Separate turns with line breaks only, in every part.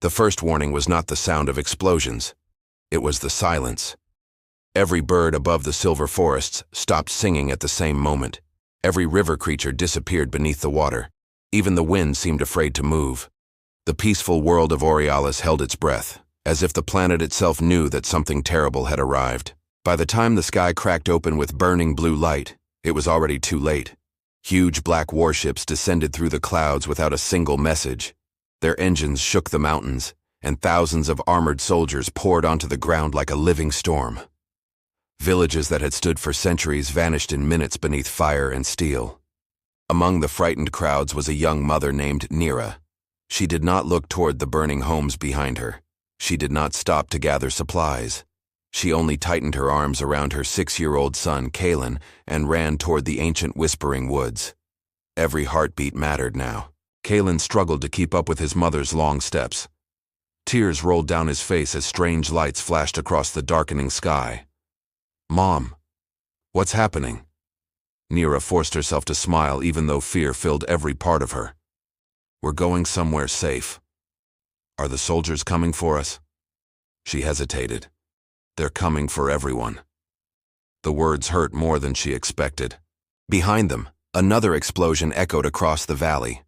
The first warning was not the sound of explosions. It was the silence. Every bird above the silver forests stopped singing at the same moment. Every river creature disappeared beneath the water. Even the wind seemed afraid to move. The peaceful world of Aurealis held its breath, as if the planet itself knew that something terrible had arrived. By the time the sky cracked open with burning blue light, it was already too late. Huge black warships descended through the clouds without a single message. Their engines shook the mountains, and thousands of armored soldiers poured onto the ground like a living storm. Villages that had stood for centuries vanished in minutes beneath fire and steel. Among the frightened crowds was a young mother named Nira. She did not look toward the burning homes behind her. She did not stop to gather supplies. She only tightened her arms around her 6-year-old son, Kalen, and ran toward the ancient whispering woods. Every heartbeat mattered now. Kalen struggled to keep up with his mother's long steps. Tears rolled down his face as strange lights flashed across the darkening sky. "Mom, what's happening?" Nira forced herself to smile even though fear filled every part of her. "We're going somewhere safe." "Are the soldiers coming for us?" She hesitated. "They're coming for everyone." The words hurt more than she expected. Behind them, another explosion echoed across the valley.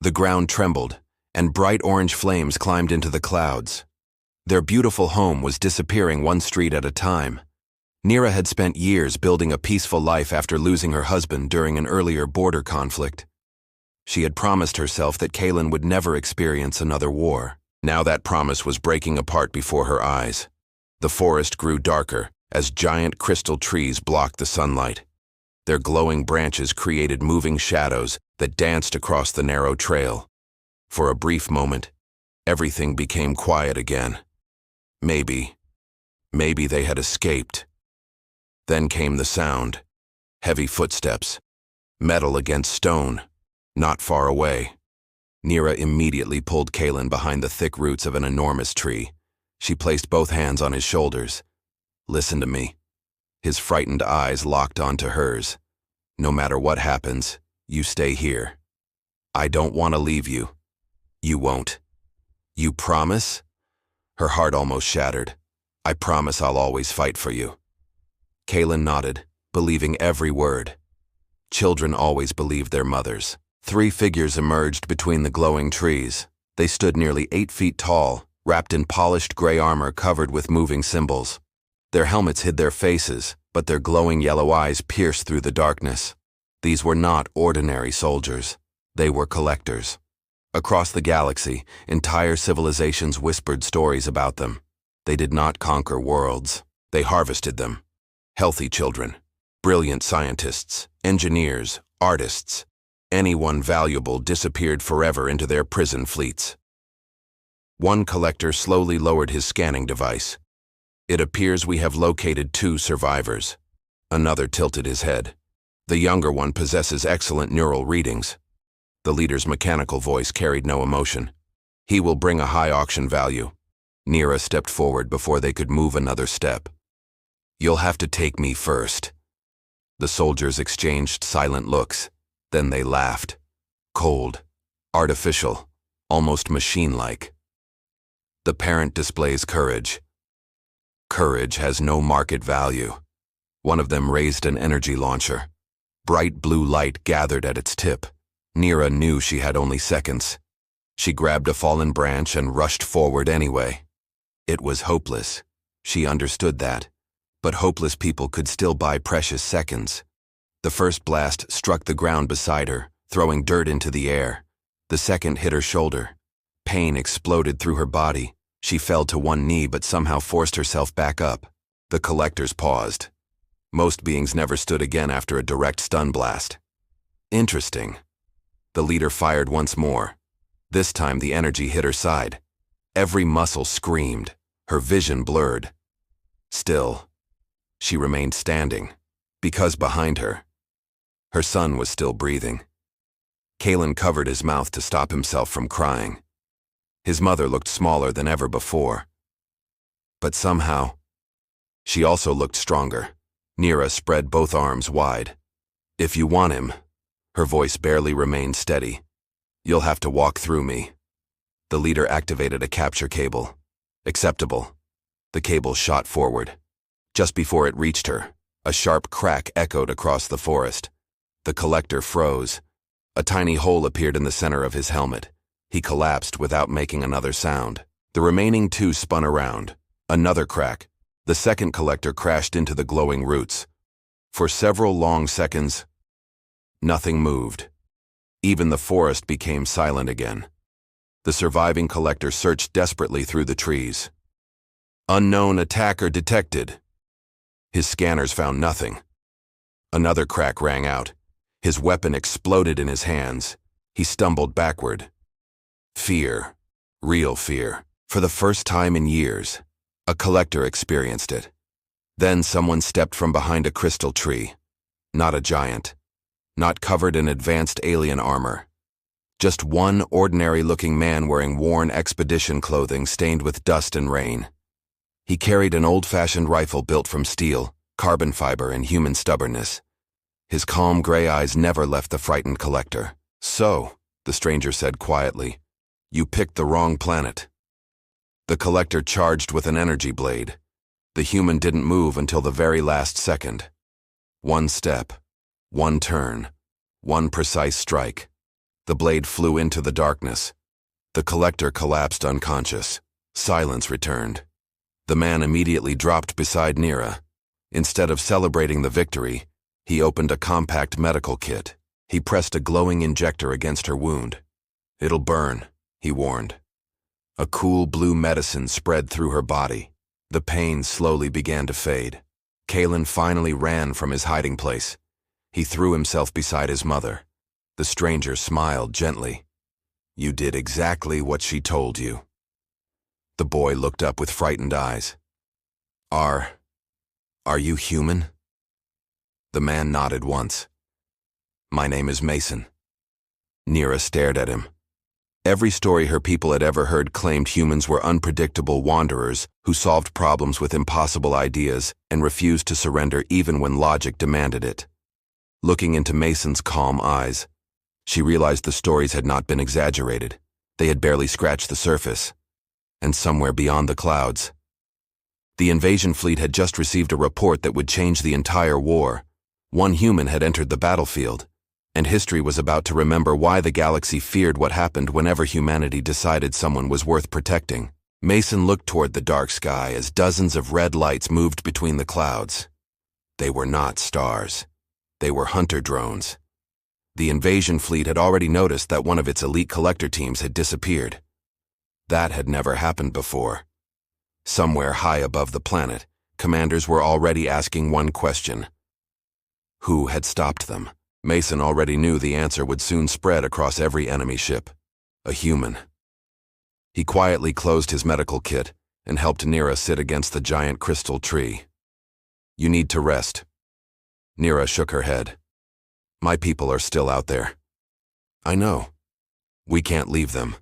The ground trembled, and bright orange flames climbed into the clouds. Their beautiful home was disappearing one street at a time. Nira had spent years building a peaceful life after losing her husband during an earlier border conflict. She had promised herself that Kalen would never experience another war. Now that promise was breaking apart before her eyes. The forest grew darker as giant crystal trees blocked the sunlight. Their glowing branches created moving shadows that danced across the narrow trail. For a brief moment, everything became quiet again. Maybe they had escaped. Then came the sound. Heavy footsteps. Metal against stone. Not far away. Nira immediately pulled Kalen behind the thick roots of an enormous tree. She placed both hands on his shoulders. "Listen to me." His frightened eyes locked onto hers. "No matter what happens, you stay here. I don't want to leave you. You won't. You promise?" Her heart almost shattered. "I promise I'll always fight for you." Kalen nodded, believing every word. Children always believed their mothers. 3 figures emerged between the glowing trees. They stood nearly 8 feet tall, wrapped in polished gray armor covered with moving symbols. Their helmets hid their faces, but their glowing yellow eyes pierced through the darkness. These were not ordinary soldiers. They were collectors. Across the galaxy, entire civilizations whispered stories about them. They did not conquer worlds. They harvested them. Healthy children, brilliant scientists, engineers, artists. Anyone valuable disappeared forever into their prison fleets. One collector slowly lowered his scanning device. "It appears we have located 2 survivors." Another tilted his head. "The younger one possesses excellent neural readings." The leader's mechanical voice carried no emotion. "He will bring a high auction value." Nira stepped forward before they could move another step. "You'll have to take me first." The soldiers exchanged silent looks. Then they laughed. Cold, artificial, almost machine-like. The parent displays courage. Courage has no market value. One of them raised an energy launcher. Bright blue light gathered at its tip. Nira knew she had only seconds. She grabbed a fallen branch and rushed forward anyway. It was hopeless. She understood that. But hopeless people could still buy precious seconds. The first blast struck the ground beside her, throwing dirt into the air. The second hit her shoulder. Pain exploded through her body. She fell to one knee but somehow forced herself back up. The collectors paused. Most beings never stood again after a direct stun blast. Interesting. The leader fired once more. This time the energy hit her side. Every muscle screamed, her vision blurred. Still, she remained standing, because behind her son was still breathing. Kalen covered his mouth to stop himself from crying. His mother looked smaller than ever before. But somehow, she also looked stronger. Nira spread both arms wide. "If you want him," her voice barely remained steady, "you'll have to walk through me." The leader activated a capture cable. Acceptable. The cable shot forward. Just before it reached her, a sharp crack echoed across the forest. The collector froze. A tiny hole appeared in the center of his helmet. He collapsed without making another sound. The remaining two spun around. Another crack. The second collector crashed into the glowing roots. For several long seconds, nothing moved. Even the forest became silent again. The surviving collector searched desperately through the trees. Unknown attacker detected. His scanners found nothing. Another crack rang out. His weapon exploded in his hands. He stumbled backward. Fear. Real fear. For the first time in years, a collector experienced it. Then someone stepped from behind a crystal tree. Not a giant. Not covered in advanced alien armor. Just one ordinary-looking man wearing worn expedition clothing stained with dust and rain. He carried an old-fashioned rifle built from steel, carbon fiber, and human stubbornness. His calm gray eyes never left the frightened collector. "So," the stranger said quietly, "you picked the wrong planet." The collector charged with an energy blade. The human didn't move until the very last second. One step, one turn, one precise strike. The blade flew into the darkness. The collector collapsed unconscious. Silence returned. The man immediately dropped beside Nira. Instead of celebrating the victory, he opened a compact medical kit. He pressed a glowing injector against her wound. "It'll burn," he warned. A cool blue medicine spread through her body. The pain slowly began to fade. Kalen finally ran from his hiding place. He threw himself beside his mother. The stranger smiled gently. "You did exactly what she told you." The boy looked up with frightened eyes. Are you human?" The man nodded once. "My name is Mason." Nira stared at him. Every story her people had ever heard claimed humans were unpredictable wanderers who solved problems with impossible ideas and refused to surrender even when logic demanded it. Looking into Mason's calm eyes, she realized the stories had not been exaggerated. They had barely scratched the surface. And somewhere beyond the clouds, the invasion fleet had just received a report that would change the entire war. One human had entered the battlefield, and history was about to remember why the galaxy feared what happened whenever humanity decided someone was worth protecting. Mason looked toward the dark sky as dozens of red lights moved between the clouds. They were not stars. They were hunter drones. The invasion fleet had already noticed that one of its elite collector teams had disappeared. That had never happened before. Somewhere high above the planet, commanders were already asking one question. Who had stopped them? Mason already knew the answer would soon spread across every enemy ship. A human. He quietly closed his medical kit and helped Nira sit against the giant crystal tree. "You need to rest." Nira shook her head. "My people are still out there." "I know. We can't leave them."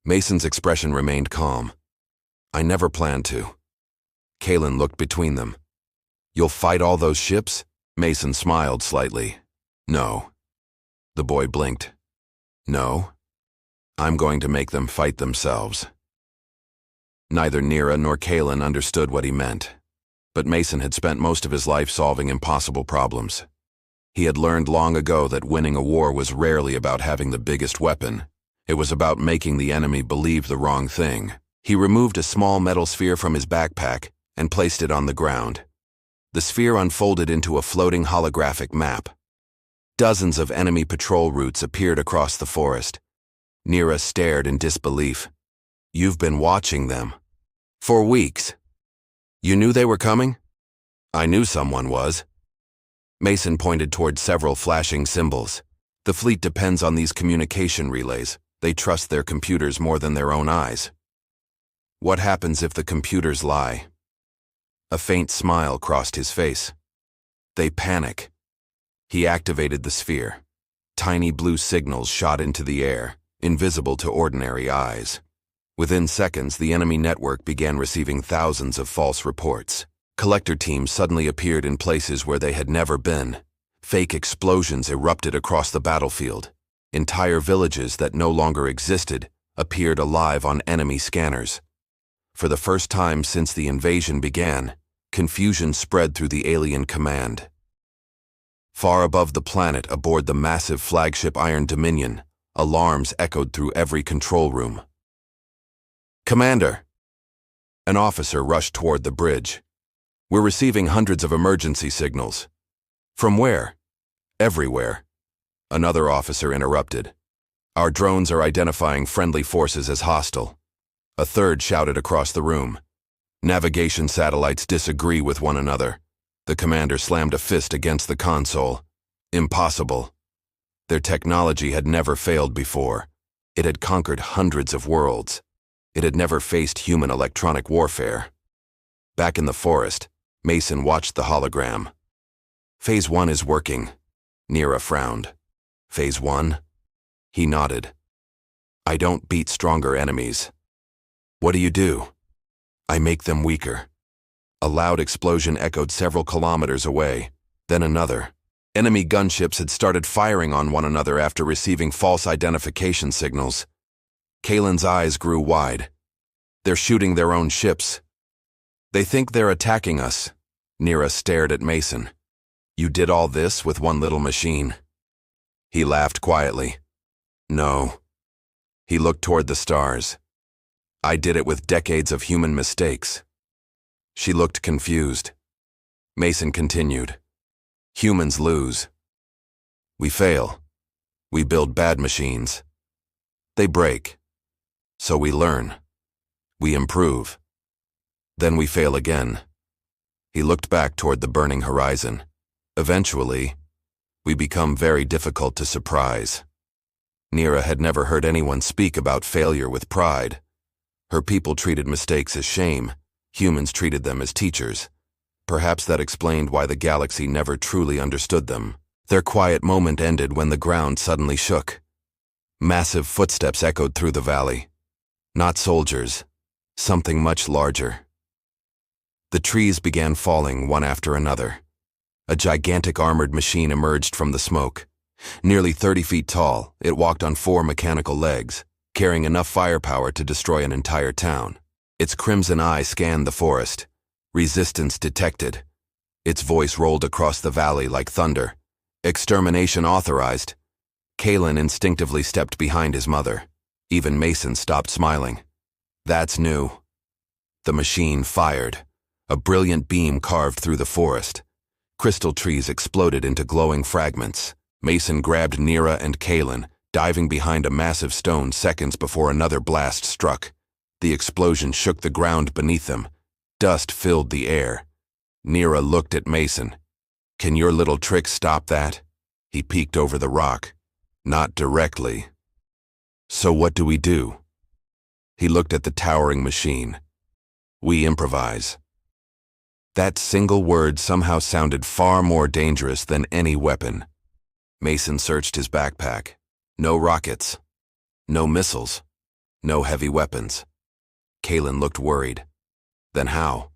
Mason's expression remained calm. "I never planned to." Kalen looked between them. "You'll fight all those ships?" Mason smiled slightly. "No." The boy blinked. "No? I'm going to make them fight themselves." Neither Nira nor Kalen understood what he meant, but Mason had spent most of his life solving impossible problems. He had learned long ago that winning a war was rarely about having the biggest weapon. It was about making the enemy believe the wrong thing. He removed a small metal sphere from his backpack and placed it on the ground. The sphere unfolded into a floating holographic map. Dozens of enemy patrol routes appeared across the forest. Nira stared in disbelief. "You've been watching them." "For weeks." "You knew they were coming?" "I knew someone was." Mason pointed toward several flashing symbols. "The fleet depends on these communication relays. They trust their computers more than their own eyes." "What happens if the computers lie?" A faint smile crossed his face. "They panic." He activated the sphere. Tiny blue signals shot into the air, invisible to ordinary eyes. Within seconds, the enemy network began receiving thousands of false reports. Collector teams suddenly appeared in places where they had never been. Fake explosions erupted across the battlefield. Entire villages that no longer existed appeared alive on enemy scanners. For the first time since the invasion began, confusion spread through the alien command. Far above the planet, aboard the massive flagship Iron Dominion, alarms echoed through every control room. "Commander!" An officer rushed toward the bridge. "We're receiving hundreds of emergency signals." "From where?" "Everywhere." Another officer interrupted. "Our drones are identifying friendly forces as hostile." A third shouted across the room. "Navigation satellites disagree with one another." The commander slammed a fist against the console. Impossible. Their technology had never failed before. It had conquered hundreds of worlds. It had never faced human electronic warfare. Back in the forest, Mason watched the hologram. "Phase 1 is working." Nira frowned. "Phase 1? He nodded. "I don't beat stronger enemies." "What do you do?" "I make them weaker." A loud explosion echoed several kilometers away, then another. Enemy gunships had started firing on one another after receiving false identification signals. Kalen's eyes grew wide. "They're shooting their own ships." "They think they're attacking us." Nira stared at Mason. "You did all this with one little machine?" He laughed quietly. "No." He looked toward the stars. "I did it with decades of human mistakes." She looked confused. Mason continued. "Humans lose. We fail. We build bad machines. They break. So we learn. We improve. Then we fail again." He looked back toward the burning horizon. "Eventually, we become very difficult to surprise." Nira had never heard anyone speak about failure with pride. Her people treated mistakes as shame. Humans treated them as teachers. Perhaps that explained why the galaxy never truly understood them. Their quiet moment ended when the ground suddenly shook. Massive footsteps echoed through the valley. Not soldiers, something much larger. The trees began falling one after another. A gigantic armored machine emerged from the smoke. Nearly 30 feet tall, it walked on 4 mechanical legs, carrying enough firepower to destroy an entire town. Its crimson eye scanned the forest. Resistance detected. Its voice rolled across the valley like thunder. "Extermination authorized." Kalen instinctively stepped behind his mother. Even Mason stopped smiling. "That's new." The machine fired. A brilliant beam carved through the forest. Crystal trees exploded into glowing fragments. Mason grabbed Nira and Kalen, diving behind a massive stone seconds before another blast struck. The explosion shook the ground beneath them. Dust filled the air. Nira looked at Mason. "Can your little trick stop that?" He peeked over the rock. "Not directly." "So what do we do?" He looked at the towering machine. "We improvise." That single word somehow sounded far more dangerous than any weapon. Mason searched his backpack. No rockets. No missiles. No heavy weapons. Kalen looked worried. "Then how?"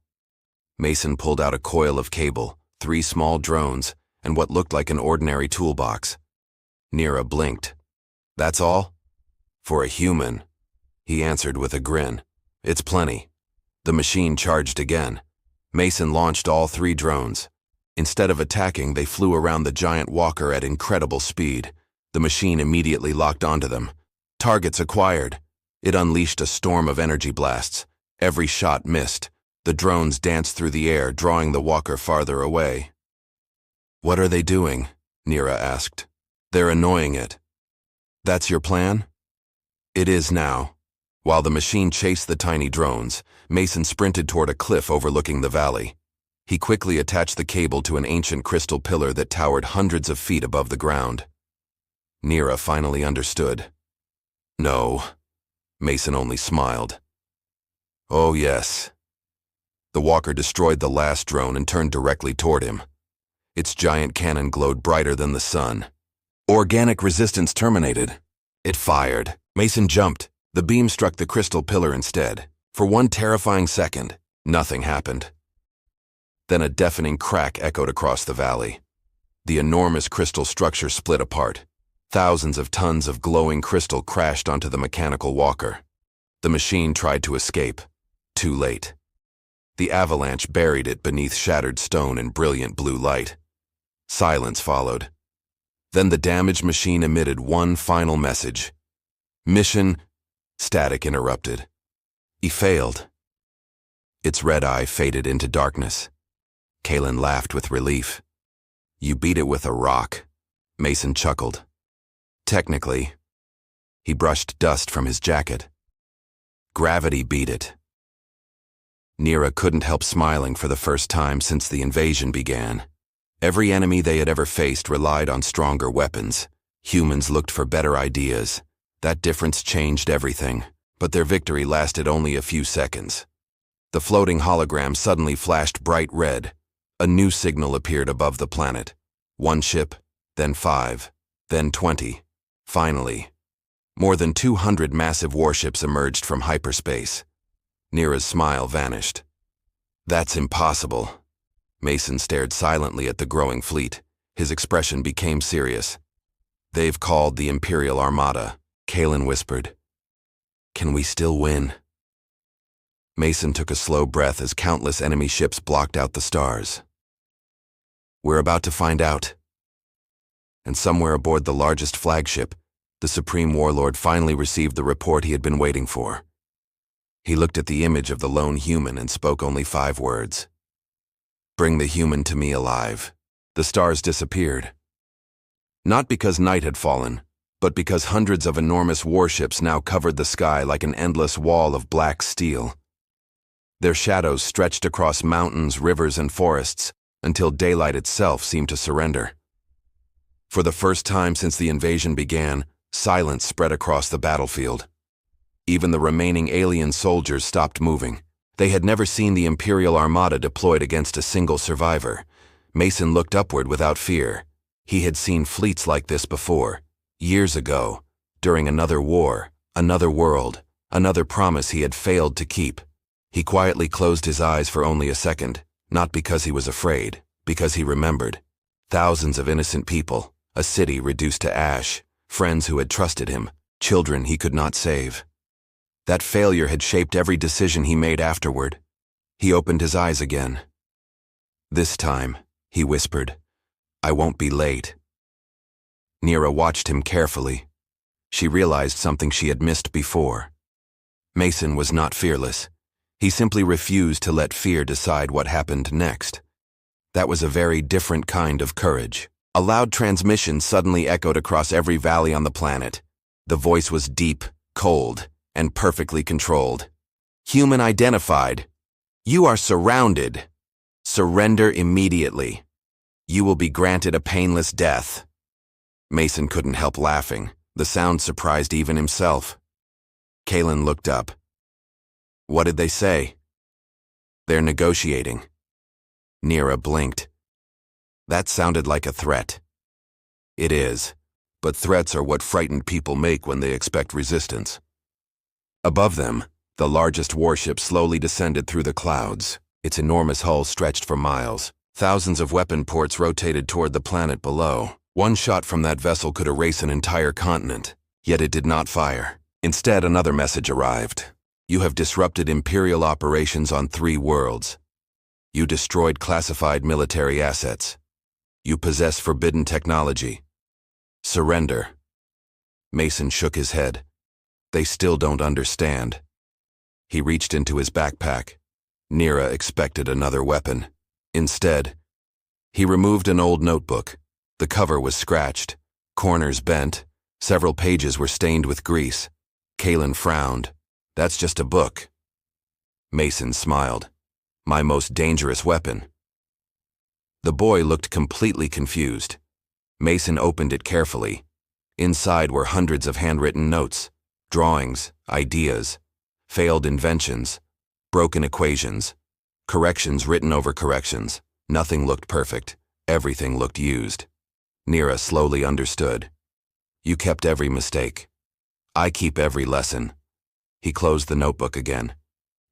Mason pulled out a coil of cable, 3 small drones, and what looked like an ordinary toolbox. Nira blinked. "That's all?" "For a human," he answered with a grin. "It's plenty." The machine charged again. Mason launched all 3 drones. Instead of attacking, they flew around the giant walker at incredible speed. The machine immediately locked onto them. Targets acquired. It unleashed a storm of energy blasts. Every shot missed. The drones danced through the air, drawing the walker farther away. "What are they doing?" Nira asked. "They're annoying it." "That's your plan?" "It is now." While the machine chased the tiny drones, Mason sprinted toward a cliff overlooking the valley. He quickly attached the cable to an ancient crystal pillar that towered hundreds of feet above the ground. Nira finally understood. "No." Mason only smiled. "Oh, yes." The walker destroyed the last drone and turned directly toward him. Its giant cannon glowed brighter than the sun. Organic resistance terminated. It fired. Mason jumped. The beam struck the crystal pillar instead. For one terrifying second, nothing happened. Then a deafening crack echoed across the valley. The enormous crystal structure split apart. Thousands of tons of glowing crystal crashed onto the mechanical walker. The machine tried to escape. Too late. The avalanche buried it beneath shattered stone and brilliant blue light. Silence followed. Then the damaged machine emitted one final message. Mission... Static interrupted. He failed. Its red eye faded into darkness. Kalen laughed with relief. You beat it with a rock. Mason chuckled. Technically. He brushed dust from his jacket. Gravity beat it. Nira couldn't help smiling for the first time since the invasion began. Every enemy they had ever faced relied on stronger weapons. Humans looked for better ideas. That difference changed everything, but their victory lasted only a few seconds. The floating hologram suddenly flashed bright red. A new signal appeared above the planet. 1 ship, then 5, then 20. Finally, more than 200 massive warships emerged from hyperspace. Nira's smile vanished. That's impossible. Mason stared silently at the growing fleet. His expression became serious. They've called the Imperial Armada, Kalen whispered. Can we still win? Mason took a slow breath as countless enemy ships blocked out the stars. We're about to find out. And somewhere aboard the largest flagship, the Supreme Warlord finally received the report he had been waiting for. He looked at the image of the lone human and spoke only 5 words. Bring the human to me alive. The stars disappeared. Not because night had fallen, but because hundreds of enormous warships now covered the sky like an endless wall of black steel. Their shadows stretched across mountains, rivers, and forests until daylight itself seemed to surrender. For the first time since the invasion began, silence spread across the battlefield. Even the remaining alien soldiers stopped moving. They had never seen the Imperial Armada deployed against a single survivor. Mason looked upward without fear. He had seen fleets like this before, years ago, during another war, another world, another promise he had failed to keep. He quietly closed his eyes for only a second, not because he was afraid, because he remembered. Thousands of innocent people, a city reduced to ash, friends who had trusted him, children he could not save. That failure had shaped every decision he made afterward. He opened his eyes again. This time, he whispered, I won't be late. Nira watched him carefully. She realized something she had missed before. Mason was not fearless. He simply refused to let fear decide what happened next. That was a very different kind of courage. A loud transmission suddenly echoed across every valley on the planet. The voice was deep, cold, and perfectly controlled. Human identified. You are surrounded. Surrender immediately. You will be granted a painless death. Mason couldn't help laughing. The sound surprised even himself. Kalen looked up. What did they say? They're negotiating. Nira blinked. That sounded like a threat. It is, but threats are what frightened people make when they expect resistance. Above them, the largest warship slowly descended through the clouds. Its enormous hull stretched for miles. Thousands of weapon ports rotated toward the planet below. One shot from that vessel could erase an entire continent, yet it did not fire. Instead, another message arrived. You have disrupted Imperial operations on 3 worlds. You destroyed classified military assets. You possess forbidden technology. Surrender. Mason shook his head. They still don't understand. He reached into his backpack. Nira expected another weapon. Instead, he removed an old notebook. The cover was scratched, corners bent, several pages were stained with grease. Kalen frowned. That's just a book. Mason smiled. My most dangerous weapon. The boy looked completely confused. Mason opened it carefully. Inside were hundreds of handwritten notes, drawings, ideas, failed inventions, broken equations, corrections written over corrections. Nothing looked perfect. Everything looked used. Nira slowly understood. You kept every mistake. I keep every lesson. He closed the notebook again.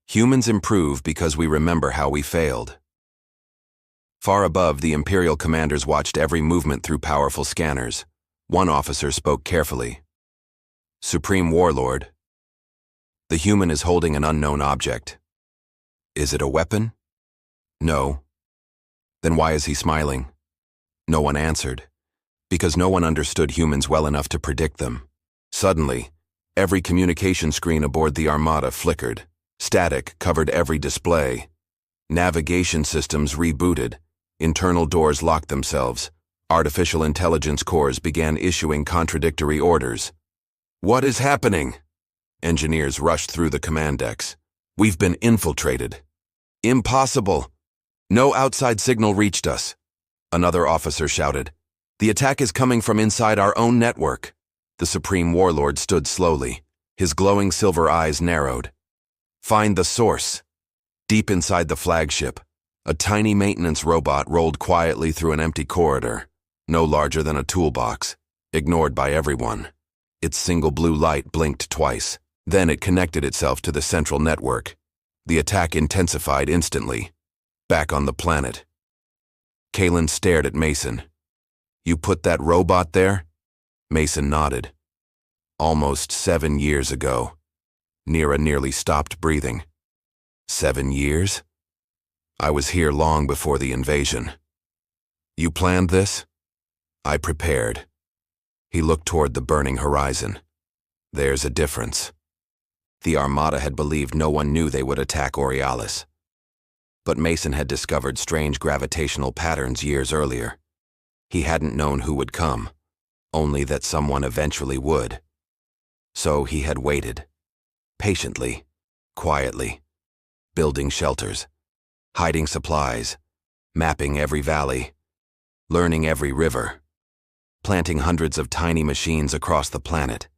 Humans improve because we remember how we failed. Far above, the Imperial commanders watched every movement through powerful scanners. One officer spoke carefully. Supreme Warlord, the human is holding an unknown object. Is it a weapon? No. Then why is he smiling? No one answered, because no one understood humans well enough to predict them. Suddenly, every communication screen aboard the Armada flickered. Static covered every display. Navigation systems rebooted. Internal doors locked themselves. Artificial intelligence cores began issuing contradictory orders. What is happening? Engineers rushed through the command decks. We've been infiltrated. Impossible. No outside signal reached us. Another officer shouted. The attack is coming from inside our own network. The Supreme Warlord stood slowly. His glowing silver eyes narrowed. Find the source. Deep inside the flagship, a tiny maintenance robot rolled quietly through an empty corridor, no larger than a toolbox, ignored by everyone. Its single blue light blinked twice. Then it connected itself to the central network. The attack intensified instantly. Back on the planet. Kalen stared at Mason. You put that robot there? Mason nodded. Almost 7 years ago. Nira nearly stopped breathing. 7 years? I was here long before the invasion. You planned this? I prepared. He looked toward the burning horizon. There's a difference. The Armada had believed no one knew they would attack Aurealis. But Mason had discovered strange gravitational patterns years earlier. He hadn't known who would come, only that someone eventually would. So he had waited. Patiently, quietly, building shelters, hiding supplies, mapping every valley, learning every river, planting hundreds of tiny machines across the planet.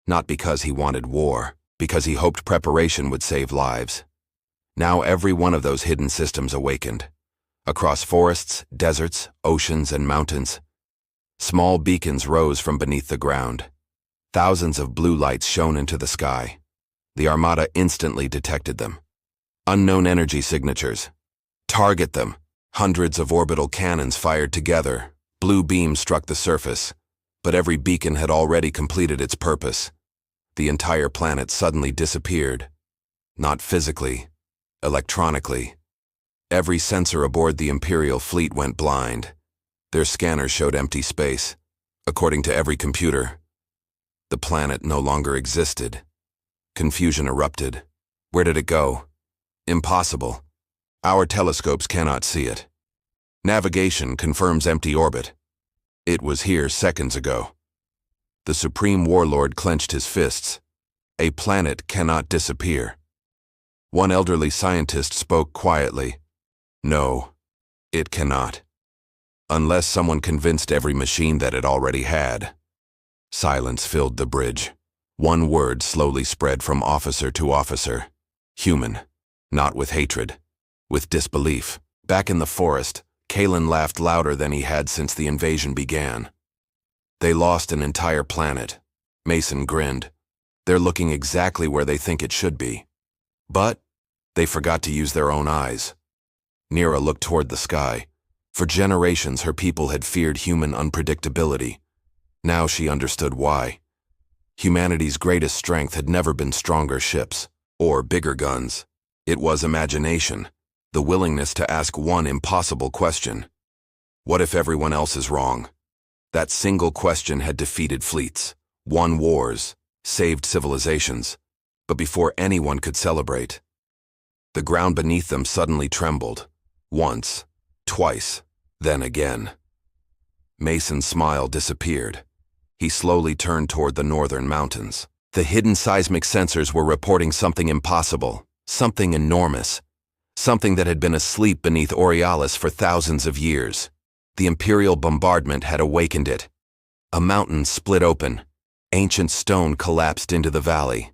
Not because he wanted war, because he hoped preparation would save lives. Now every one of those hidden systems awakened. Across forests, deserts, oceans, and mountains, small beacons rose from beneath the ground. Thousands of blue lights shone into the sky. The Armada instantly detected them. Unknown energy signatures. Target them. Hundreds of orbital cannons fired together. Blue beams struck the surface, but every beacon had already completed its purpose. The entire planet suddenly disappeared. Not physically, electronically. Every sensor aboard the Imperial fleet went blind. Their scanners showed empty space. According to every computer, the planet no longer existed. Confusion erupted. Where did it go? Impossible. Our telescopes cannot see it. Navigation confirms empty orbit. It was here seconds ago. The Supreme Warlord clenched his fists. A planet cannot disappear. One elderly scientist spoke quietly. No, it cannot. Unless someone convinced every machine that it already had. Silence filled the bridge. One word slowly spread from officer to officer. Human. Not with hatred. With disbelief. Back in the forest, Kalen laughed louder than he had since the invasion began. They lost an entire planet. Mason grinned. They're looking exactly where they think it should be. But they forgot to use their own eyes. Nira looked toward the sky. For generations, her people had feared human unpredictability. Now she understood why. Humanity's greatest strength had never been stronger ships or bigger guns. It was imagination, the willingness to ask one impossible question. What if everyone else is wrong? That single question had defeated fleets, won wars, saved civilizations. But before anyone could celebrate, the ground beneath them suddenly trembled. Once, twice, then again. Mason's smile disappeared. He slowly turned toward the northern mountains. The hidden seismic sensors were reporting something impossible, something enormous, something that had been asleep beneath Aurealis for thousands of years. The Imperial bombardment had awakened it. A mountain split open. Ancient stone collapsed into the valley.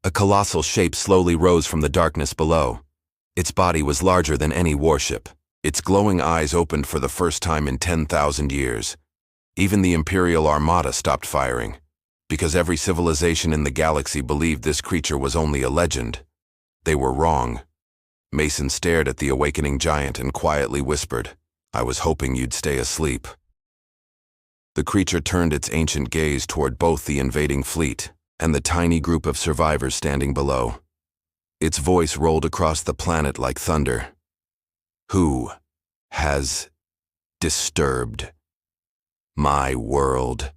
A colossal shape slowly rose from the darkness below. Its body was larger than any warship. Its glowing eyes opened for the first time in 10,000 years. Even the Imperial Armada stopped firing, because every civilization in the galaxy believed this creature was only a legend. They were wrong. Mason stared at the awakening giant and quietly whispered, "I was hoping you'd stay asleep." The creature turned its ancient gaze toward both the invading fleet and the tiny group of survivors standing below. Its voice rolled across the planet like thunder. Who has disturbed my world?